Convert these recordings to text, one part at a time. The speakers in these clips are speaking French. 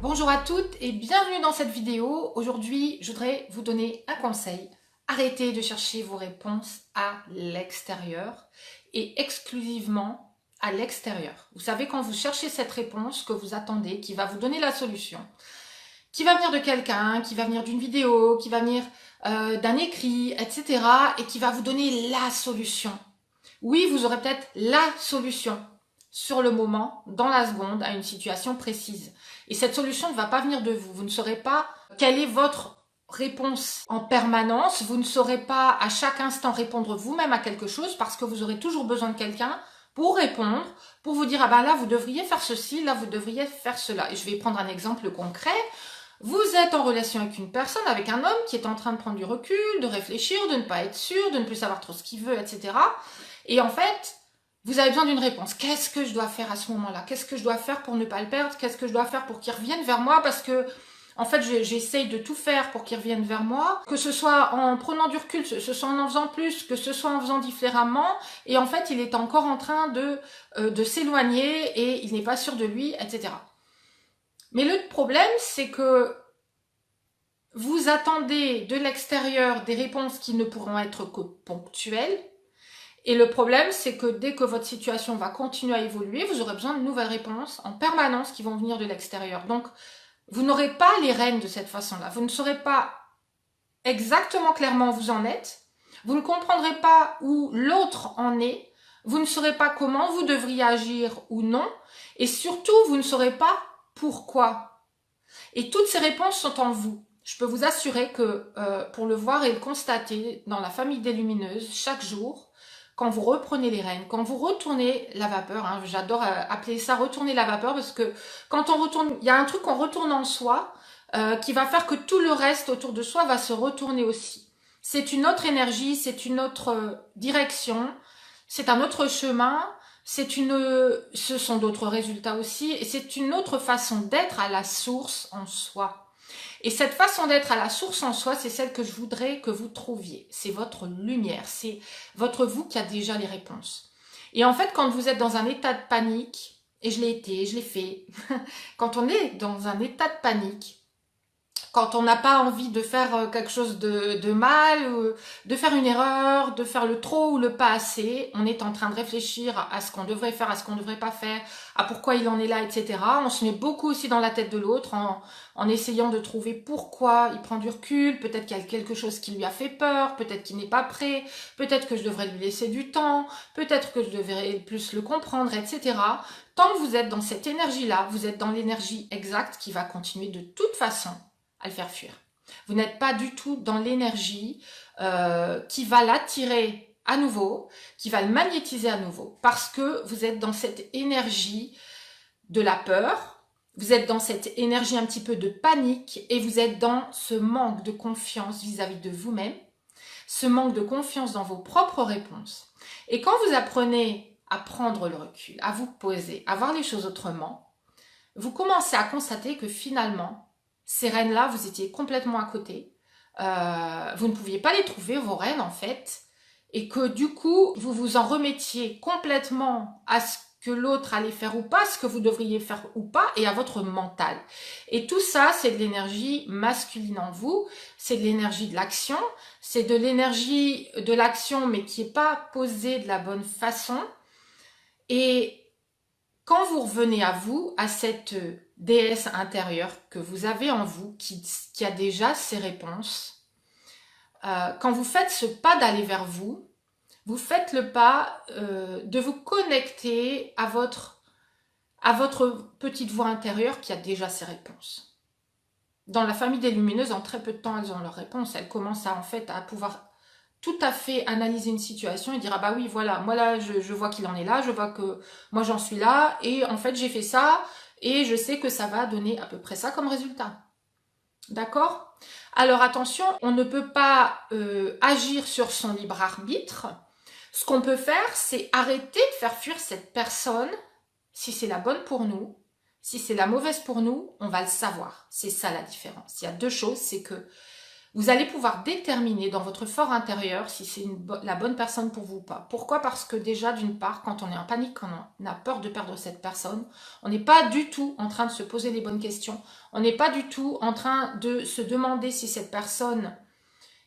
Bonjour à toutes et bienvenue dans cette vidéo. Aujourd'hui, je voudrais vous donner un conseil. Arrêtez de chercher vos réponses à l'extérieur et exclusivement à l'extérieur. Vous savez, quand vous cherchez cette réponse que vous attendez, qui va vous donner la solution, qui va venir de quelqu'un, qui va venir d'une vidéo, qui va venir d'un écrit, etc. et qui va vous donner la solution. Oui, vous aurez peut-être la solution sur le moment, dans la seconde, à une situation précise. Et cette solution ne va pas venir de vous. Vous ne saurez pas quelle est votre réponse en permanence. Vous ne saurez pas à chaque instant répondre vous-même à quelque chose parce que vous aurez toujours besoin de quelqu'un pour répondre, pour vous dire « Ah ben là, vous devriez faire ceci, là, vous devriez faire cela. » Et je vais prendre un exemple concret. Vous êtes en relation avec une personne, avec un homme qui est en train de prendre du recul, de réfléchir, de ne pas être sûr, de ne plus savoir trop ce qu'il veut, etc. Et en fait, vous avez besoin d'une réponse. Qu'est-ce que je dois faire à ce moment-là? Qu'est-ce que je dois faire pour ne pas le perdre? Qu'est-ce que je dois faire pour qu'il revienne vers moi? Parce que, en fait, j'essaye de tout faire pour qu'il revienne vers moi. Que ce soit en prenant du recul, que ce soit en faisant plus, que ce soit en faisant différemment. Et en fait, il est encore en train de s'éloigner et il n'est pas sûr de lui, etc. Mais le problème, c'est que vous attendez de l'extérieur des réponses qui ne pourront être que ponctuelles. Et le problème, c'est que dès que votre situation va continuer à évoluer, vous aurez besoin de nouvelles réponses en permanence qui vont venir de l'extérieur. Donc, vous n'aurez pas les rênes de cette façon-là. Vous ne saurez pas exactement clairement où vous en êtes. Vous ne comprendrez pas où l'autre en est. Vous ne saurez pas comment vous devriez agir ou non. Et surtout, vous ne saurez pas pourquoi. Et toutes ces réponses sont en vous. Je peux vous assurer que pour le voir et le constater dans la famille des lumineuses, chaque jour, quand vous reprenez les rênes, quand vous retournez la vapeur, hein, j'adore appeler ça retourner la vapeur parce que quand on retourne, il y a un truc qu'on retourne en soi qui va faire que tout le reste autour de soi va se retourner aussi. C'est une autre énergie, c'est une autre direction, c'est un autre chemin, ce sont d'autres résultats aussi et c'est une autre façon d'être à la source en soi. Et cette façon d'être à la source en soi, c'est celle que je voudrais que vous trouviez. C'est votre lumière, c'est votre vous qui a déjà les réponses. Et en fait, quand vous êtes dans un état de panique, et je l'ai été, je l'ai fait, quand on est dans un état de panique, quand on n'a pas envie de faire quelque chose de mal, ou de faire une erreur, de faire le trop ou le pas assez, on est en train de réfléchir à ce qu'on devrait faire, à ce qu'on ne devrait pas faire, à pourquoi il en est là, etc. On se met beaucoup aussi dans la tête de l'autre en essayant de trouver pourquoi il prend du recul, peut-être qu'il y a quelque chose qui lui a fait peur, peut-être qu'il n'est pas prêt, peut-être que je devrais lui laisser du temps, peut-être que je devrais plus le comprendre, etc. Tant que vous êtes dans cette énergie-là, vous êtes dans l'énergie exacte qui va continuer de toute façon à le faire fuir. Vous n'êtes pas du tout dans l'énergie qui va l'attirer à nouveau, qui va le magnétiser à nouveau, parce que vous êtes dans cette énergie de la peur, vous êtes dans cette énergie un petit peu de panique et vous êtes dans ce manque de confiance vis-à-vis de vous-même, ce manque de confiance dans vos propres réponses. Et quand vous apprenez à prendre le recul, à vous poser, à voir les choses autrement, vous commencez à constater que finalement, ces rênes-là, vous étiez complètement à côté. Vous ne pouviez pas les trouver, vos rênes, en fait. Et que du coup, vous vous en remettiez complètement à ce que l'autre allait faire ou pas, ce que vous devriez faire ou pas, et à votre mental. Et tout ça, c'est de l'énergie masculine en vous. C'est de l'énergie de l'action. C'est de l'énergie de l'action, mais qui n'est pas posée de la bonne façon. Et quand vous revenez à vous, à cette déesse intérieure que vous avez en vous, qui a déjà ses réponses, quand vous faites ce pas d'aller vers vous, vous faites le pas de vous connecter à votre petite voix intérieure qui a déjà ses réponses. Dans la famille des lumineuses, en très peu de temps, elles ont leurs réponses. Elles commencent en fait à pouvoir tout à fait analyser une situation et dire ah bah oui voilà, moi là je vois qu'il en est là, je vois que moi j'en suis là et en fait j'ai fait ça et je sais que ça va donner à peu près ça comme résultat. D'accord? Alors attention, on ne peut pas agir sur son libre arbitre. Ce qu'on peut faire, c'est arrêter de faire fuir cette personne. Si c'est la bonne pour nous, si c'est la mauvaise pour nous, on va le savoir. C'est ça la différence. Il y a deux choses, c'est que vous allez pouvoir déterminer dans votre fort intérieur si c'est la bonne personne pour vous ou pas. Pourquoi? Parce que déjà, d'une part, quand on est en panique, quand on a peur de perdre cette personne, on n'est pas du tout en train de se poser les bonnes questions. On n'est pas du tout en train de se demander si cette personne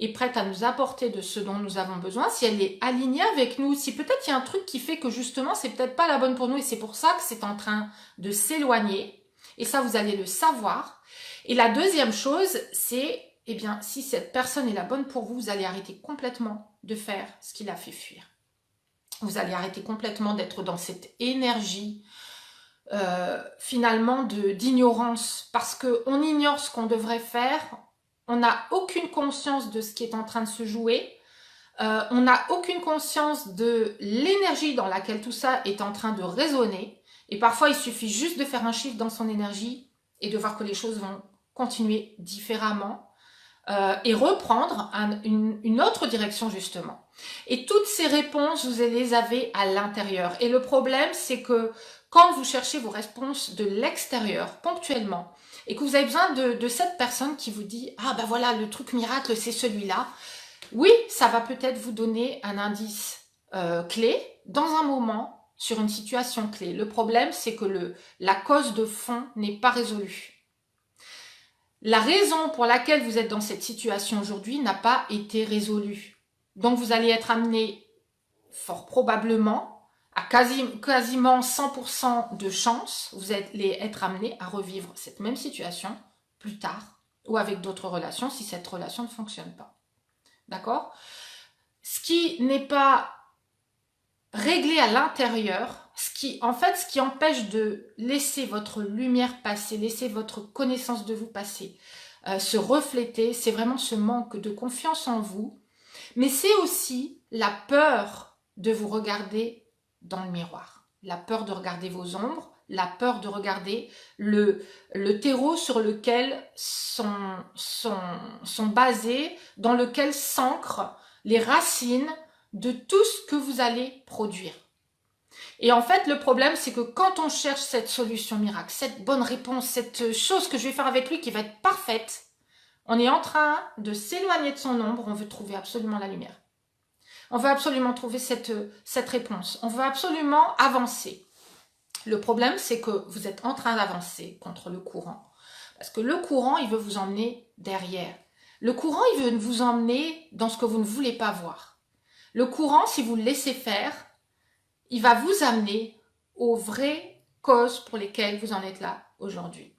est prête à nous apporter de ce dont nous avons besoin, si elle est alignée avec nous, si peut-être il y a un truc qui fait que justement, c'est peut-être pas la bonne pour nous et c'est pour ça que c'est en train de s'éloigner. Et ça, vous allez le savoir. Et la deuxième chose, c'est eh bien, si cette personne est la bonne pour vous, vous allez arrêter complètement de faire ce qui la fait fuir. Vous allez arrêter complètement d'être dans cette énergie finalement d'ignorance parce qu'on ignore ce qu'on devrait faire, on n'a aucune conscience de ce qui est en train de se jouer, on n'a aucune conscience de l'énergie dans laquelle tout ça est en train de résonner et parfois il suffit juste de faire un chiffre dans son énergie et de voir que les choses vont continuer différemment. Et reprendre une autre direction justement. Et toutes ces réponses, vous les avez à l'intérieur. Et le problème, c'est que quand vous cherchez vos réponses de l'extérieur, ponctuellement, et que vous avez besoin de cette personne qui vous dit « Ah ben voilà, le truc miracle, c'est celui-là », oui, ça va peut-être vous donner un indice clé dans un moment sur une situation clé. Le problème, c'est que la cause de fond n'est pas résolue. La raison pour laquelle vous êtes dans cette situation aujourd'hui n'a pas été résolue. Donc vous allez être amené fort probablement à quasiment 100% de chance, vous allez être amené à revivre cette même situation plus tard ou avec d'autres relations si cette relation ne fonctionne pas. D'accord? Ce qui n'est pas réglé à l'intérieur, ce qui empêche de laisser votre lumière passer, laisser votre connaissance de vous passer, se refléter, c'est vraiment ce manque de confiance en vous, mais c'est aussi la peur de vous regarder dans le miroir, la peur de regarder vos ombres, la peur de regarder le terreau sur lequel sont basés, dans lequel s'ancrent les racines de tout ce que vous allez produire. Et en fait, le problème, c'est que quand on cherche cette solution miracle, cette bonne réponse, cette chose que je vais faire avec lui qui va être parfaite, on est en train de s'éloigner de son ombre, on veut trouver absolument la lumière. On veut absolument trouver cette réponse. On veut absolument avancer. Le problème, c'est que vous êtes en train d'avancer contre le courant. Parce que le courant, il veut vous emmener derrière. Le courant, il veut vous emmener dans ce que vous ne voulez pas voir. Le courant, si vous le laissez faire, il va vous amener aux vraies causes pour lesquelles vous en êtes là aujourd'hui.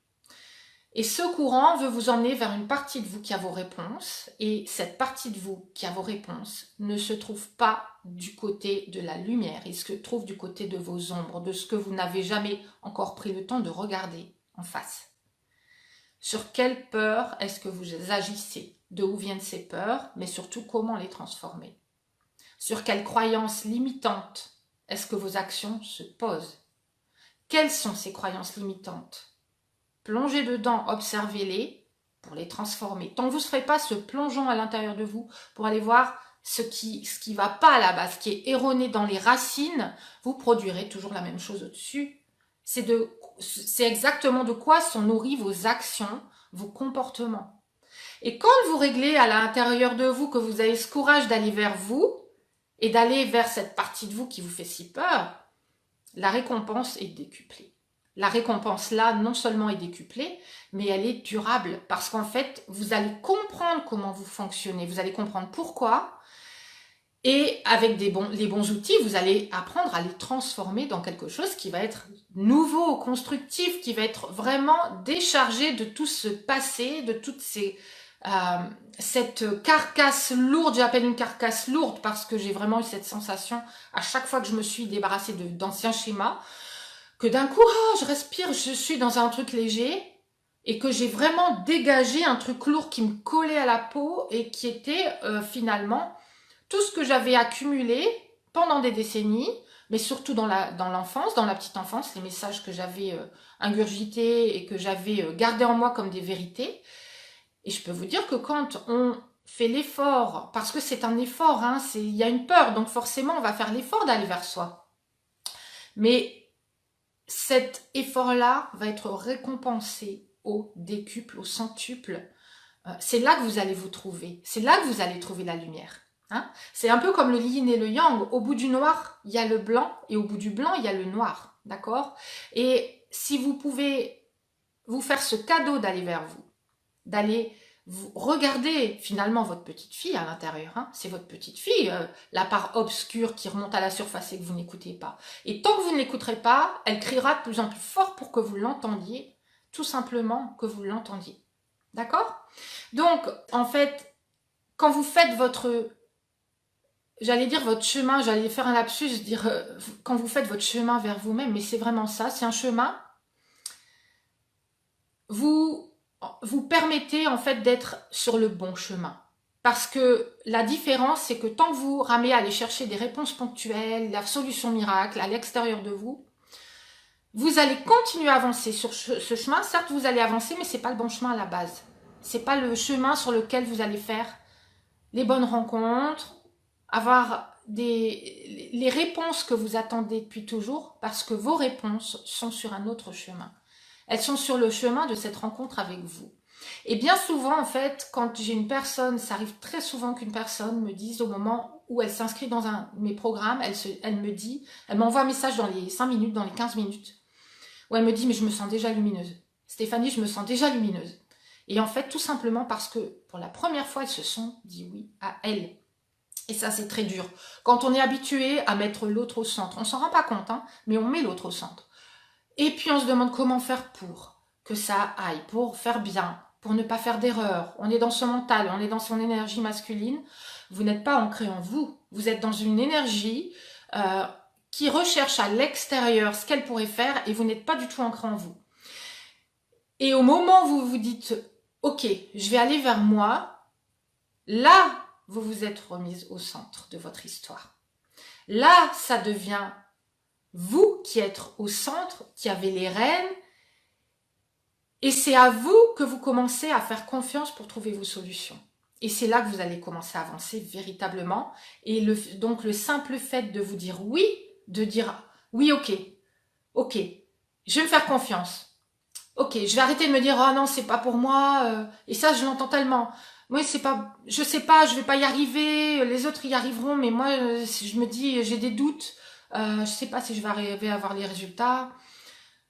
Et ce courant veut vous emmener vers une partie de vous qui a vos réponses. Et cette partie de vous qui a vos réponses ne se trouve pas du côté de la lumière. Il se trouve du côté de vos ombres, de ce que vous n'avez jamais encore pris le temps de regarder en face. Sur quelle peur est-ce que vous agissez? De où viennent ces peurs? Mais surtout, comment les transformer? Sur quelles croyances limitantes est-ce que vos actions se posent? Quelles sont ces croyances limitantes? Plongez dedans, observez-les pour les transformer. Tant que vous ne ferez pas ce plongeon à l'intérieur de vous pour aller voir ce qui va pas à la base, ce qui est erroné dans les racines, vous produirez toujours la même chose au-dessus. C'est exactement de quoi sont nourries vos actions, vos comportements. Et quand vous réglez à l'intérieur de vous, que vous avez ce courage d'aller vers vous et d'aller vers cette partie de vous qui vous fait si peur, la récompense est décuplée. La récompense là, non seulement est décuplée, mais elle est durable parce qu'en fait, vous allez comprendre comment vous fonctionnez, vous allez comprendre pourquoi et avec les bons outils, vous allez apprendre à les transformer dans quelque chose qui va être nouveau, constructif, qui va être vraiment déchargé de tout ce passé, de toute cette carcasse lourde. J'appelle une carcasse lourde parce que j'ai vraiment eu cette sensation à chaque fois que je me suis débarrassée d'anciens schémas, que d'un coup, je respire, je suis dans un truc léger et que j'ai vraiment dégagé un truc lourd qui me collait à la peau et qui était finalement tout ce que j'avais accumulé pendant des décennies, mais surtout dans l'enfance, dans la petite enfance, les messages que j'avais ingurgités et que j'avais gardés en moi comme des vérités. Et je peux vous dire que quand on fait l'effort, parce que c'est un effort, il y a une peur, donc forcément on va faire l'effort d'aller vers soi. Mais cet effort-là va être récompensé au décuple, au centuple, c'est là que vous allez vous trouver. C'est là que vous allez trouver la lumière. Hein. C'est un peu comme le yin et le yang. Au bout du noir, il y a le blanc et au bout du blanc, il y a le noir. D'accord? Et si vous pouvez vous faire ce cadeau d'aller vers vous, d'aller vous regarder finalement votre petite fille à l'intérieur, hein, c'est votre petite fille, la part obscure qui remonte à la surface et que vous n'écoutez pas. Et tant que vous ne l'écouterez pas, elle criera de plus en plus fort pour que vous l'entendiez, tout simplement que vous l'entendiez. D'accord? Donc, en fait, quand vous faites votre, j'allais dire votre chemin, j'allais faire un lapsus, dire quand vous faites votre chemin vers vous-même, mais c'est vraiment ça, c'est un chemin, vous permettez en fait d'être sur le bon chemin. Parce que la différence, c'est que tant que vous ramez à aller chercher des réponses ponctuelles, la solution miracle à l'extérieur de vous, vous allez continuer à avancer sur ce chemin. Certes, vous allez avancer, mais c'est pas le bon chemin à la base. C'est pas le chemin sur lequel vous allez faire les bonnes rencontres, avoir les réponses que vous attendez depuis toujours, parce que vos réponses sont sur un autre chemin. Elles sont sur le chemin de cette rencontre avec vous. Et bien souvent, en fait, quand j'ai une personne, ça arrive très souvent qu'une personne me dise au moment où elle s'inscrit dans un de mes programmes, elle m'envoie un message dans les 5 minutes, dans les 15 minutes, où elle me dit, mais je me sens déjà lumineuse. Stéphanie, je me sens déjà lumineuse. Et en fait, tout simplement parce que pour la première fois, elles se sont dit oui à elles. Et ça, c'est très dur. Quand on est habitué à mettre l'autre au centre, on s'en rend pas compte, hein, mais on met l'autre au centre. Et puis on se demande comment faire pour que ça aille, pour faire bien, pour ne pas faire d'erreur. On est dans son mental, on est dans son énergie masculine. Vous n'êtes pas ancré en vous. Vous êtes dans une énergie qui recherche à l'extérieur ce qu'elle pourrait faire et vous n'êtes pas du tout ancré en vous. Et au moment où vous vous dites « Ok, je vais aller vers moi », là, vous vous êtes remise au centre de votre histoire. Là, ça devient vous qui êtes au centre, qui avez les rênes, et c'est à vous que vous commencez à faire confiance pour trouver vos solutions. Et c'est là que vous allez commencer à avancer véritablement. Et donc le simple fait de vous dire oui, de dire oui, ok, je vais me faire confiance. Ok, je vais arrêter de me dire oh non, c'est pas pour moi. Et ça, je l'entends tellement. Moi, c'est pas, je sais pas, je vais pas y arriver. Les autres y arriveront, mais moi, je me dis, j'ai des doutes. Je sais pas si je vais arriver à avoir les résultats.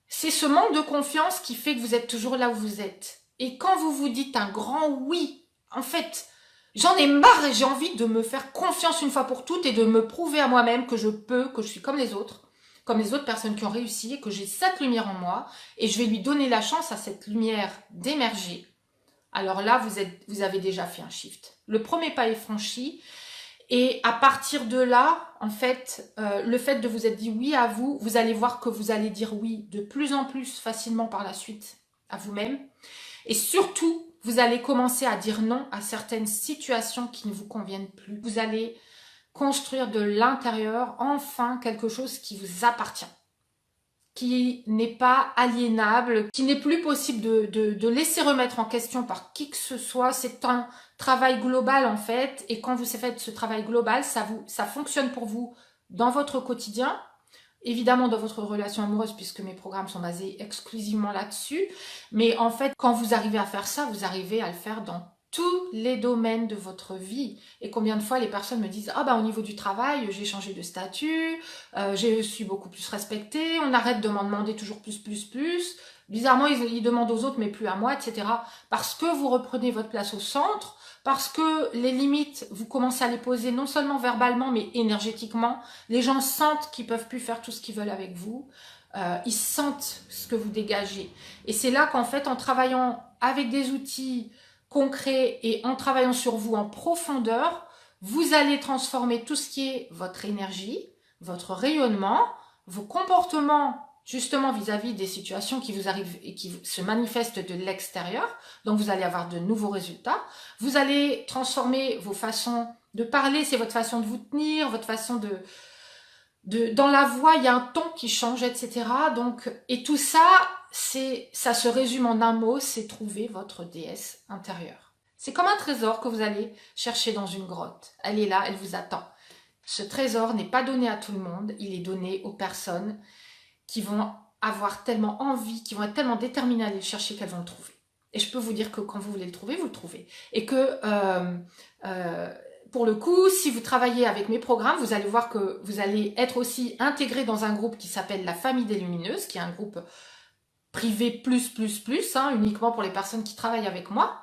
C'est ce manque de confiance qui fait que vous êtes toujours là où vous êtes. Et quand vous vous dites un grand oui, en fait, j'en ai marre et j'ai envie de me faire confiance une fois pour toutes et de me prouver à moi-même que je peux, que je suis comme les autres personnes qui ont réussi et que j'ai cette lumière en moi et je vais lui donner la chance à cette lumière d'émerger. Alors là, vous avez déjà fait un shift. Le premier pas est franchi. Et à partir de là, en fait, le fait de vous être dit oui à vous, vous allez voir que vous allez dire oui de plus en plus facilement par la suite à vous-même. Et surtout, vous allez commencer à dire non à certaines situations qui ne vous conviennent plus. Vous allez construire de l'intérieur enfin quelque chose qui vous appartient, qui n'est pas aliénable, qui n'est plus possible de laisser remettre en question par qui que ce soit. C'est un travail global en fait, et quand vous faites ce travail global, ça fonctionne pour vous dans votre quotidien, évidemment dans votre relation amoureuse puisque mes programmes sont basés exclusivement là-dessus, mais en fait quand vous arrivez à faire ça, vous arrivez à le faire dans tous les domaines de votre vie. Et combien de fois les personnes me disent « Ah bah au niveau du travail, j'ai changé de statut, je suis beaucoup plus respectée, on arrête de m'en demander toujours plus. Bizarrement, ils demandent aux autres mais plus à moi, etc. » Parce que vous reprenez votre place au centre, parce que les limites, vous commencez à les poser non seulement verbalement mais énergétiquement. Les gens sentent qu'ils peuvent plus faire tout ce qu'ils veulent avec vous. Ils sentent ce que vous dégagez. Et c'est là qu'en fait, en travaillant avec des outils concret et en travaillant sur vous en profondeur, vous allez transformer tout ce qui est votre énergie, votre rayonnement, vos comportements justement vis-à-vis des situations qui vous arrivent et qui se manifestent de l'extérieur. Donc vous allez avoir de nouveaux résultats. Vous allez transformer vos façons de parler, c'est votre façon de vous tenir, votre façon dans la voix, il y a un ton qui change, etc. Donc, et tout ça, ça se résume en un mot, c'est trouver votre déesse intérieure. C'est comme un trésor que vous allez chercher dans une grotte. Elle est là, elle vous attend. Ce trésor n'est pas donné à tout le monde, il est donné aux personnes qui vont avoir tellement envie, qui vont être tellement déterminées à aller le chercher qu'elles vont le trouver. Et je peux vous dire que quand vous voulez le trouver, vous le trouvez. Et que, pour le coup, si vous travaillez avec mes programmes, vous allez voir que vous allez être aussi intégré dans un groupe qui s'appelle la Famille des Lumineuses, qui est un groupe privé uniquement pour les personnes qui travaillent avec moi.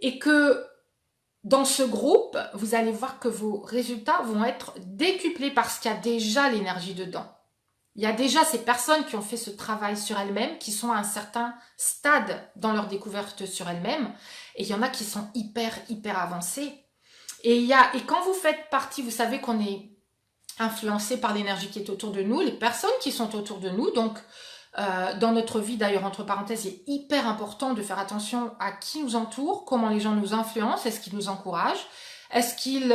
Et que dans ce groupe, vous allez voir que vos résultats vont être décuplés parce qu'il y a déjà l'énergie dedans. Il y a déjà ces personnes qui ont fait ce travail sur elles-mêmes, qui sont à un certain stade dans leur découverte sur elles-mêmes. Et il y en a qui sont hyper avancés. Et quand vous faites partie, vous savez qu'on est influencé par l'énergie qui est autour de nous, les personnes qui sont autour de nous. Donc, dans notre vie, d'ailleurs, entre parenthèses, il est hyper important de faire attention à qui nous entoure, comment les gens nous influencent, est-ce qu'ils nous encouragent, est-ce qu'ils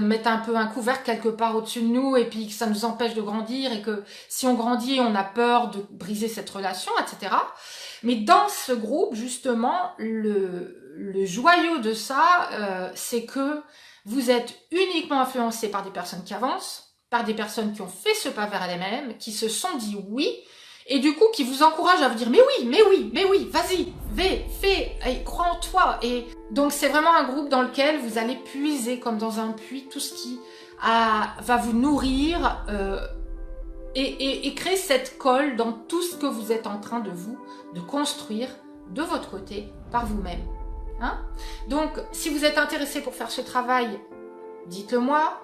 mettent un peu un couvercle quelque part au-dessus de nous et puis que ça nous empêche de grandir et que si on grandit, on a peur de briser cette relation, etc. Mais dans ce groupe, justement, le joyau de ça, c'est que vous êtes uniquement influencé par des personnes qui avancent, par des personnes qui ont fait ce pas vers elles-mêmes, qui se sont dit oui, et du coup qui vous encouragent à vous dire mais oui, vas-y, fais, crois en toi. Et donc c'est vraiment un groupe dans lequel vous allez puiser comme dans un puits tout ce qui va vous nourrir et créer cette colle dans tout ce que vous êtes en train de construire de votre côté par vous-même. Hein? Donc si vous êtes intéressé pour faire ce travail, dites-le moi.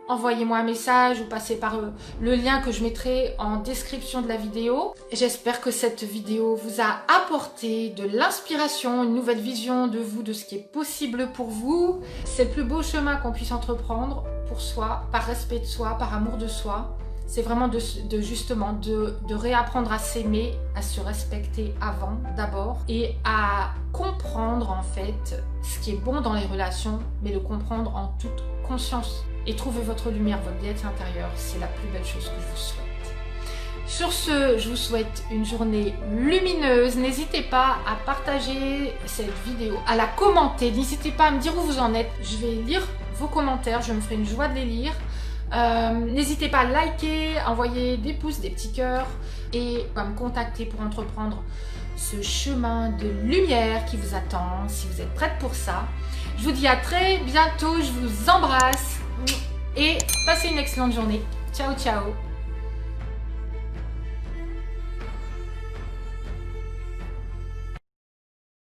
Envoyez-moi un message ou passez par le lien que je mettrai en description de la vidéo. J'espère que cette vidéo vous a apporté de l'inspiration, une nouvelle vision de vous, de ce qui est possible pour vous. C'est le plus beau chemin qu'on puisse entreprendre pour soi, par respect de soi, par amour de soi. C'est vraiment justement de réapprendre à s'aimer, à se respecter avant, d'abord, et à comprendre en fait ce qui est bon dans les relations, mais le comprendre en toute conscience. Et trouver votre lumière, votre bien-être intérieur, c'est la plus belle chose que je vous souhaite. Sur ce, je vous souhaite une journée lumineuse. N'hésitez pas à partager cette vidéo, à la commenter. N'hésitez pas à me dire où vous en êtes. Je vais lire vos commentaires, je me ferai une joie de les lire. N'hésitez pas à liker, à envoyer des pouces, des petits cœurs et à me contacter pour entreprendre ce chemin de lumière qui vous attend, si vous êtes prête pour ça. Je vous dis à très bientôt, je vous embrasse et passez une excellente journée. Ciao, ciao!